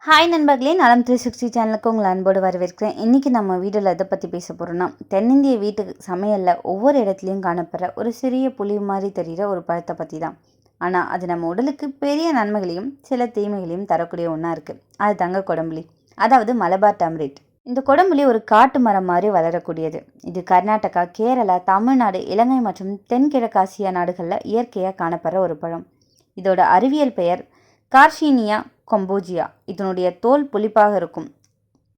Hi நண்பர்களே, நலம் 360 சேனலுக்கு உங்களை அன்போடு வரவேற்கிறேன். இன்றைக்கி நம்ம வீடியோவில் எதை பற்றி பேச போகிறோன்னா, தென்னிந்திய வீட்டு சமையலில் ஒவ்வொரு இடத்துலையும் காணப்படுற ஒரு சிறிய புளி மாதிரி தெரிகிற ஒரு பழத்தை பற்றி தான். ஆனால் அது நம்ம உடலுக்கு பெரிய நன்மைகளையும் சில தீமைகளையும் தரக்கூடிய ஒன்றா இருக்குது. அது தாங்க கொடம்புளி, அதாவது மலபார் டர்மரிக். இந்த கொடம்புளி ஒரு காட்டு மரம் மாதிரி வளரக்கூடியது. இது கர்நாடகா, கேரளா, தமிழ்நாடு, இலங்கை மற்றும் தென்கிழக்காசிய நாடுகளில் இயற்கையாக காணப்படுற ஒரு பழம். இதோட அறிவியல் பெயர் கார்ஷீனியா கொம்போஜியா. இதனுடைய தோல் புளிப்பாக இருக்கும்.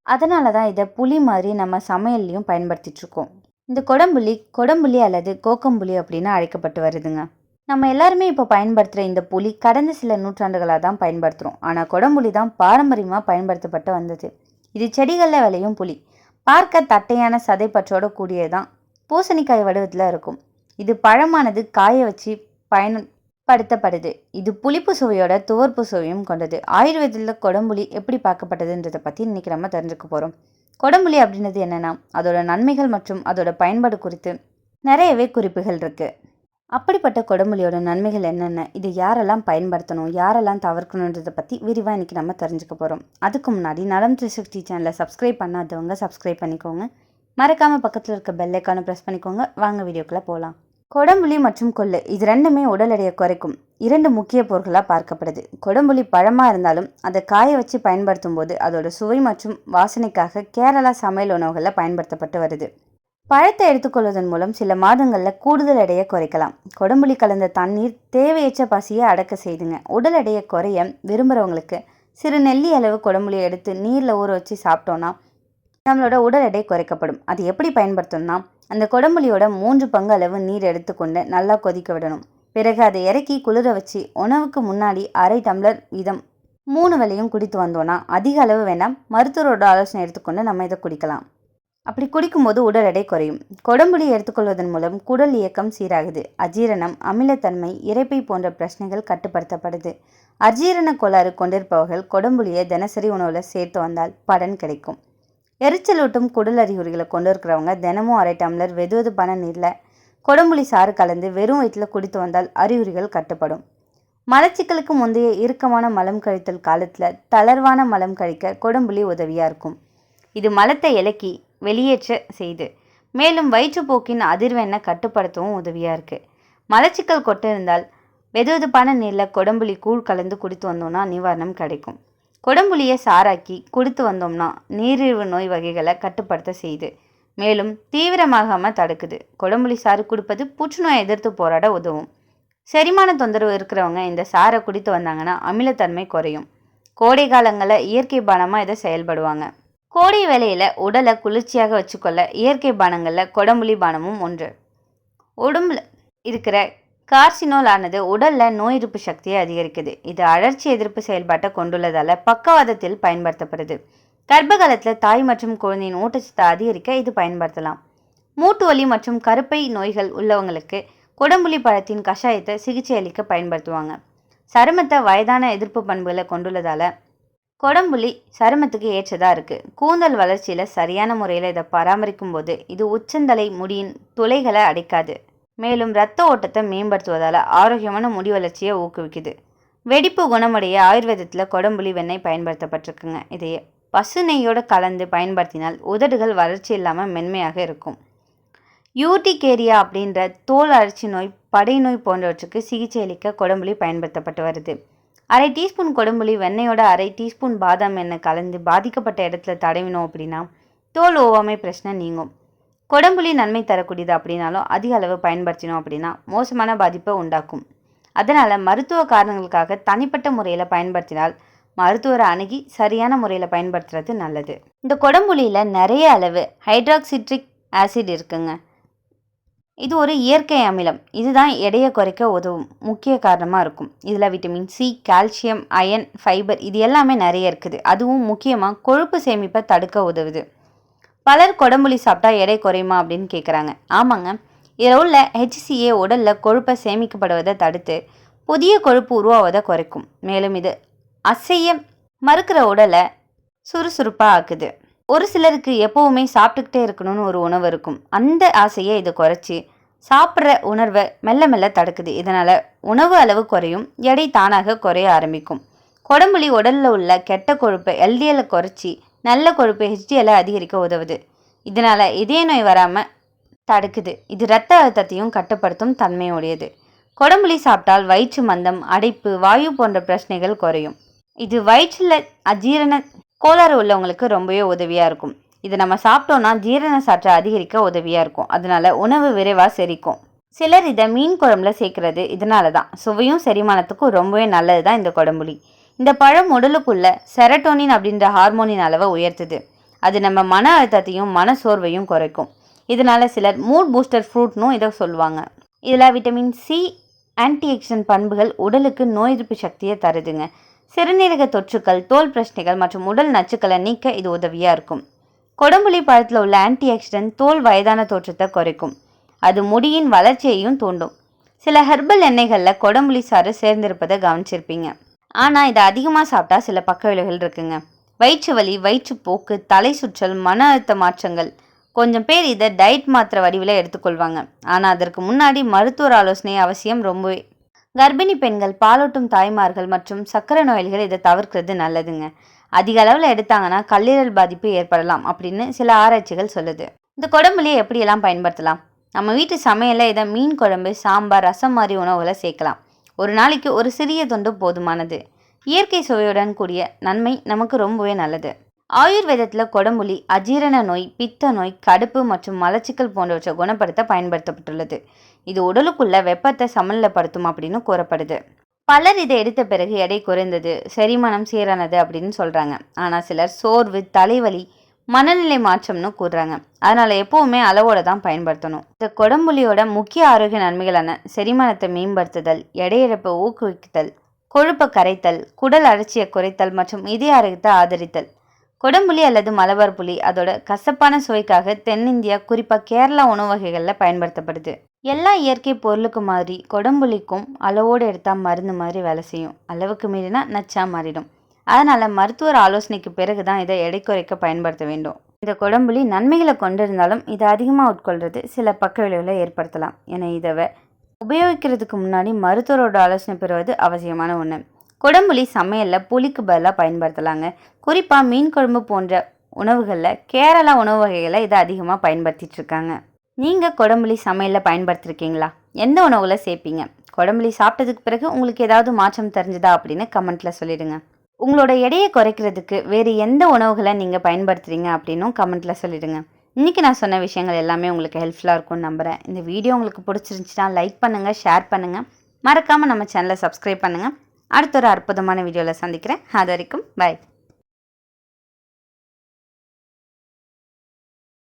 அதனால தான் இதை புளி மாதிரி நம்ம சமையல்லையும் பயன்படுத்திகிட்ருக்கோம். இந்த கொடம்புளி அல்லது கோக்கம்புளி அப்படின்னு அழைக்கப்பட்டு வருதுங்க. நம்ம எல்லாருமே இப்போ பயன்படுத்துகிற இந்த புளி கடந்த சில நூற்றாண்டுகளாக தான் பயன்படுத்துகிறோம். ஆனால் கொடம்புளி தான் பாரம்பரியமாக பயன்படுத்தப்பட்டு வந்தது. இது செடிகளில் விளையும் புளி. பார்க்க தட்டையான சதைப்பற்றோட கூடியதான். பூசணிக்காய் வடிவத்தில் இருக்கும். இது பழமானது காய வச்சு படுத்தப்படுது. இது புளிப்பு சுவையோட துவர்ப்பு சுவையும் கொண்டது. ஆயுர்வேதத்தில் கொடம்புளி எப்படி பார்க்கப்பட்டதுன்றதை பற்றி இன்றைக்கி நம்ம தெரிஞ்சுக்க போகிறோம். கொடம்புளி அப்படின்றது என்னென்னா, அதோட நன்மைகள் மற்றும் அதோட பயன்பாடு குறித்து நிறையவே குறிப்புகள் இருக்குது. அப்படிப்பட்ட கொடம்புளியோட நன்மைகள் என்னென்ன, இது யாரெல்லாம் பயன்படுத்தணும், யாரெல்லாம் தவிர்க்கணுன்றதை பற்றி விரிவாக இன்றைக்கி நம்ம தெரிஞ்சுக்க போகிறோம். அதுக்கு முன்னாடி நலம் 360 சேனலை சப்ஸ்கிரைப் பண்ணாதவங்க சப்ஸ்கிரைப் பண்ணிக்கோங்க. மறக்காமல் பக்கத்தில் இருக்க பெல் ஐக்கானை ப்ரெஸ் பண்ணிக்கோங்க. வாங்க வீடியோக்குள்ளே போகலாம். கொடம்புளி மற்றும் கொள்ளு இது ரெண்டுமே உடல் எடையை குறைக்கும் இரண்டு முக்கிய பொருட்களாக பார்க்கப்படுது. கொடம்புளி பழமாக இருந்தாலும் அதை காய வச்சு பயன்படுத்தும் போது அதோட சுவை மற்றும் வாசனைக்காக கேரளா சமையல் உணவுகளில் பயன்படுத்தப்பட்டு வருது. பழத்தை எடுத்துக்கொள்வதன் மூலம் சில மாதங்களில் கூடுதல் எடையை குறைக்கலாம். கொடம்புளி கலந்த தண்ணீர் தேவையற்ற பசியை அடக்க செய்துங்க. உடல் எடையை குறைய விரும்புகிறவங்களுக்கு சிறு நெல்லி அளவு கொடம்புளியை எடுத்து நீரில் ஊற வச்சு சாப்பிட்டோன்னா நம்மளோட உடல் எடை குறைக்கப்படும். அது எப்படி பயன்படுத்தணும்னா, அந்த கொடம்புளியோட 3 பங்கு அளவு நீர் எடுத்துக்கொண்டு நல்லா கொதிக்க விடணும். பிறகு அதை இறக்கி குளிர வச்சு உணவுக்கு முன்னாடி அரை டம்ளர் வீதம் 3 வேளையும் குடித்து வந்தோன்னா, அதிக அளவு வேண்டாம், மருத்துவரோட ஆலோசனை எடுத்துக்கொண்டு நம்ம இதை குடிக்கலாம். அப்படி குடிக்கும்போது உடல் எடை குறையும். கொடம்புளி எடுத்துக்கொள்வதன் மூலம் குடல் இயக்கம் சீராகுது. அஜீரணம், அமிலத்தன்மை, இரைப்பை போன்ற பிரச்சனைகள் கட்டுப்படுத்தப்படுது. அஜீரண கோளாறு கொண்டிருப்பவர்கள் கொடம்புளியை தினசரி உணவில் சேர்த்து வந்தால் பலன் கிடைக்கும். எரிச்சலூட்டும் குடல் அறிகுறிகளை கொண்டு இருக்கிறவங்க தினமும் அரை டம்ளர் வெதுவெதுப்பான நீரில் கொடம்புளி சாறு கலந்து வெறும் வயிற்றில் குடித்து வந்தால் அறிகுறிகள் கட்டுப்படும். மலச்சிக்கலுக்கு முந்தைய இறுக்கமான மலம் கழித்தல் காலத்தில் தளர்வான மலம் கழிக்க கொடம்புளி உதவியாக இருக்கும். இது மலத்தை இலக்கி வெளியேற்ற செய்து மேலும் வயிற்றுப்போக்கின் அதிர்வெண்ணை கட்டுப்படுத்தவும் உதவியாக இருக்குது. மலச்சிக்கல் கொட்டு இருந்தால் வெதுவெதுப்பான நீரில் கொடம்புளி கூழ் கலந்து குடித்து வந்தோம்னா நிவாரணம் கிடைக்கும். கொடம்புளியை சாராக்கி குடித்து வந்தோம்னா நீரிழிவு நோய் வகைகளை கட்டுப்படுத்த செய்து மேலும் தீவிரமாகாமல் தடுக்குது. கொடம்புளி சாறு குடிப்பது புற்றுநோயை எதிர்த்து போராட உதவும். செரிமான தொந்தரவு இருக்கிறவங்க இந்த சாரை குடித்து வந்தாங்கன்னா அமிலத்தன்மை குறையும். கோடை காலங்களில் இயற்கை பானமாக இதை செயல்படுவாங்க. கோடை வேளையில் உடலை குளிர்ச்சியாக வச்சுக்கொள்ள இயற்கை பானங்களில் கொடம்புளி பானமும் ஒன்று. உடம்புல இருக்கிற கார்சினோல் ஆனது உடலில் நோய் எதிர்ப்பு சக்தியை அதிகரிக்குது. இது அழற்சி எதிர்ப்பு செயல்பாட்டை கொண்டுள்ளதால் பக்கவாதத்தில் பயன்படுத்தப்படுது. கர்ப்ப காலத்தில் தாய் மற்றும் குழந்தையின் ஊட்டச்சத்தை அதிகரிக்க இது பயன்படுத்தலாம். மூட்டு வலி மற்றும் கருப்பை நோய்கள் உள்ளவங்களுக்கு கொடம்புளி பழத்தின் கஷாயத்தை சிகிச்சை அளிக்க பயன்படுத்துவாங்க. சருமத்தை வயதான எதிர்ப்பு பண்புகளை கொண்டுள்ளதால் கொடம்புளி சருமத்துக்கு ஏற்றதாக இருக்குது. கூந்தல் வளர்ச்சியில் சரியான முறையில் இதை பராமரிக்கும் போது இது உச்சந்தலை முடியின் துளைகளை அடைக்காது. மேலும் இரத்த ஓட்டத்தை மேம்படுத்துவதால் ஆரோக்கியமான முடி வளர்ச்சியை ஊக்குவிக்குது. வெடிப்பு குணமடைய ஆயுர்வேதத்தில் கொடம்புளி வெண்ணெய் பயன்படுத்தப்பட்டிருக்குங்க. இதையே பசு நெய்யோடு கலந்து பயன்படுத்தினால் உதடுகள் வளர்ச்சி இல்லாமல் மென்மையாக இருக்கும். யூட்டிகேரியா அப்படின்ற தோல் அழற்சி நோய், படை நோய் போன்றவற்றுக்கு சிகிச்சை அளிக்க கொடம்புளி பயன்படுத்தப்பட்டு வருது. அரை டீஸ்பூன் கொடம்புளி வெண்ணெயோட அரை டீஸ்பூன் பாதாம் எண்ணெய் கலந்து பாதிக்கப்பட்ட இடத்துல தடவினோம் அப்படின்னா தோல் ஓவாமை பிரச்சனை நீங்கும். கொடம்புளி நன்மை தரக்கூடியது அப்படின்னாலும் அதிக அளவு பயன்படுத்தினோம் அப்படின்னா மோசமான பாதிப்பை உண்டாக்கும். அதனால் மருத்துவ காரணங்களுக்காக தனிப்பட்ட முறையில் பயன்படுத்தினால் மருத்துவரை அணுகி சரியான முறையில் பயன்படுத்துறது நல்லது. இந்த கொடம்புளியில் நிறைய அளவு ஹைட்ராக்சிட்ரிக் ஆசிட் இருக்குங்க. இது ஒரு இயற்கை அமிலம். இதுதான் எடையை குறைக்க உதவும் முக்கிய காரணமாக இருக்கும். இதில் vitamin C, calcium, iron, fibre இது எல்லாமே நிறைய இருக்குது. அதுவும் முக்கியமாக கொழுப்பு சேமிப்பை தடுக்க உதவுது. பலர் கொடம்புளி சாப்பிட்டா எடை குறையுமா அப்படின்னு கேட்குறாங்க. ஆமாங்க, இதில் உள்ள HCA உடலில் கொழுப்பை சேமிக்கப்படுவதை தடுத்து புதிய கொழுப்பு உருவாவதை குறைக்கும். மேலும் இது அசைய மறுக்கிற உடலை சுறுசுறுப்பாக ஆக்குது. ஒரு சிலருக்கு எப்போவுமே சாப்பிட்டுக்கிட்டே இருக்கணும்னு ஒரு உணவு இருக்கும். அந்த ஆசையை இதை குறைச்சி சாப்பிட்ற உணர்வை மெல்ல மெல்ல தடுக்குது. இதனால் உணவு அளவு குறையும், எடை தானாக குறைய ஆரம்பிக்கும். கொடம்புளி உடலில் உள்ள கெட்ட கொழுப்பை எல்டிஎல்லை குறைச்சி நல்ல கொழுப்பை ஹெச்டிஎல்லை அதிகரிக்க உதவுது. இதனால் இதய நோய் வராமல் தடுக்குது. இது இரத்த அழுத்தத்தையும் கட்டுப்படுத்தும் தன்மையுடையது. கொடம்புளி சாப்பிட்டால் வயிற்று மந்தம், அடைப்பு, வாயு போன்ற பிரச்சனைகள் குறையும். இது வயிற்றில் அஜீரண கோளாறு உள்ளவங்களுக்கு ரொம்பவே உதவியாக இருக்கும். இது நம்ம சாப்பிட்டோன்னா ஜீரண சற்று அதிகரிக்க உதவியாக இருக்கும். அதனால உணவு விரைவாக செரிக்கும். சிலர் இதை மீன் குழம்புல சேர்க்கறது இதனால தான். சுவையும் செரிமானத்துக்கும் ரொம்பவே நல்லது தான் இந்த கொடம்புளி. இந்த பழம் உடலுக்குள்ள செரட்டோனின் அப்படின்ற ஹார்மோனின் அளவை உயர்த்துது. அது நம்ம மன அழுத்தத்தையும் மன சோர்வையும் குறைக்கும். இதனால சிலர் மூட் பூஸ்டர் ஃப்ரூட்னும் இதை சொல்லுவாங்க. இதில் விட்டமின் சி, ஆன்டிஆக்சிடென்ட் பண்புகள் உடலுக்கு நோய் எதிர்ப்பு சக்தியை தருதுங்க. சிறுநீரக தொற்றுக்கள், தோல் பிரச்சனைகள் மற்றும் உடல் நச்சுக்களை நீக்க இது உதவியாக இருக்கும். கொடம்புளி பழத்தில் உள்ள ஆன்டிஆக்சிடென்ட் தோல் வயதான தோற்றத்தை குறைக்கும். அது முடியின் வளர்ச்சியையும் தூண்டும். சில ஹெர்பல் எண்ணெய்களில் கொடம்புளி சாறு சேர்ந்திருப்பதை கவனிச்சிருப்பீங்க. ஆனால் இதை அதிகமாக சாப்பிட்டா சில பக்க விளைவுகள் இருக்குங்க. வயிற்று வலி, வயிற்றுப்போக்கு, தலை சுற்றல், மன அழுத்த மாற்றங்கள். கொஞ்சம் பேர் இதை டயட் மாத்திரை வடிவில் எடுத்துக்கொள்வாங்க. ஆனால் அதற்கு முன்னாடி மருத்துவர் ஆலோசனை அவசியம் ரொம்பவே. கர்ப்பிணி பெண்கள், பாலூட்டும் தாய்மார்கள் மற்றும் சர்க்கரை நோயாளிகள் இதை தவிர்க்கிறது நல்லதுங்க. அதிக அளவில் எடுத்தாங்கன்னா கல்லீரல் பாதிப்பு ஏற்படலாம் அப்படின்னு சில ஆராய்ச்சிகள் சொல்லுது. இந்த கொடம்புளியை எப்படியெல்லாம் பயன்படுத்தலாம்? நம்ம வீட்டு சமையலில் இதை மீன் குழம்பு, சாம்பார், ரசம் மாதிரி உணவுகளை சேர்க்கலாம். ஒரு நாளைக்கு ஒரு சிறிய துண்டு போதுமானது. இயற்கை சுவையுடன் கூடிய நன்மை நமக்கு ரொம்பவே நல்லது. ஆயுர்வேதத்தில் கொடம்புளி அஜீரண நோய், பித்த நோய், கடுப்பு மற்றும் மலச்சிக்கல் போன்றவற்றை குணப்படுத்த பயன்படுத்தப்பட்டுள்ளது. இது உடலுக்குள்ள வெப்பத்தை சமநிலைப்படுத்தும் அப்படின்னு கூறப்படுது. பலர் இதை எடுத்த பிறகு எடை குறைந்தது, செரிமானம் சீரானது அப்படின்னு சொல்கிறாங்க. ஆனால் சிலர் சோர்வு, தலைவலி, மனநிலை மாற்றம்னு கூறுறாங்க. அதனால் எப்போவுமே அளவோடு தான் பயன்படுத்தணும். இந்த கொடம்புளியோட முக்கிய ஆரோக்கிய நன்மைகளான செரிமானத்தை மேம்படுத்துதல், எடையிழப்பை ஊக்குவித்தல், கொழுப்பை கரைத்தல், குடல் அழற்சியை குறைத்தல் மற்றும் இதய ஆரோக்கியத்தை ஆதரித்தல். கொடம்புளி அல்லது மலபார் புளி அதோட கசப்பான சுவைக்காக தென்னிந்தியா, குறிப்பாக கேரளா உணவு வகைகளில் பயன்படுத்தப்படுது. எல்லா இயற்கை பொருளுக்கு மாதிரி கொடம்புளிக்கும் அளவோடு எடுத்தால் மருந்து மாதிரி வேலை செய்யும். அளவுக்கு மீறினா நச்சா மாறிடும். அதனால் மருத்துவர் ஆலோசனைக்கு பிறகு தான் இதை எடை குறைக்க பயன்படுத்த வேண்டும். இந்த கொடம்புளி நன்மைகளை கொண்டிருந்தாலும் இதை அதிகமாக உட்கொள்வது சில பக்க விளைவுகளை ஏற்படுத்தலாம். என இதை உபயோகிக்கிறதுக்கு முன்னாடி மருத்துவரோட ஆலோசனை பெறுவது அவசியமான ஒன்று. கொடம்புளி சமையலில் புளிக்கு பதிலாக பயன்படுத்தலாங்க. குறிப்பாக மீன் குழம்பு போன்ற உணவுகளில் கேரளா உணவு வகைகளை இதை அதிகமாக பயன்படுத்திட்டு இருக்காங்க. நீங்கள் கொடம்புளி சமையலில் பயன்படுத்திருக்கீங்களா? எந்த உணவுகளை சேர்ப்பீங்க? கொடம்புளி சாப்பிட்டதுக்கு பிறகு உங்களுக்கு ஏதாவது மாற்றம் தெரிஞ்சுதா அப்படின்னு கமெண்ட்டில் சொல்லிடுங்க. உங்களோட எடையை குறைக்கிறதுக்கு வேறு எந்த உணவுகளை நீங்கள் பயன்படுத்துகிறீங்க அப்படின்னும் கமெண்ட்டில் சொல்லிடுங்க. இன்றைக்கி நான் சொன்ன விஷயங்கள் எல்லாமே உங்களுக்கு ஹெல்ப்ஃபுல்லாக இருக்கும்னு நம்புகிறேன். இந்த வீடியோ உங்களுக்கு பிடிச்சிருந்துச்சுன்னா லைக் பண்ணுங்கள், ஷேர் பண்ணுங்கள். மறக்காமல் நம்ம சேனலை சப்ஸ்கிரைப் பண்ணுங்கள். அடுத்த ஒரு அற்புதமான வீடியோவில் சந்திக்கிறேன். அது வரைக்கும் பை.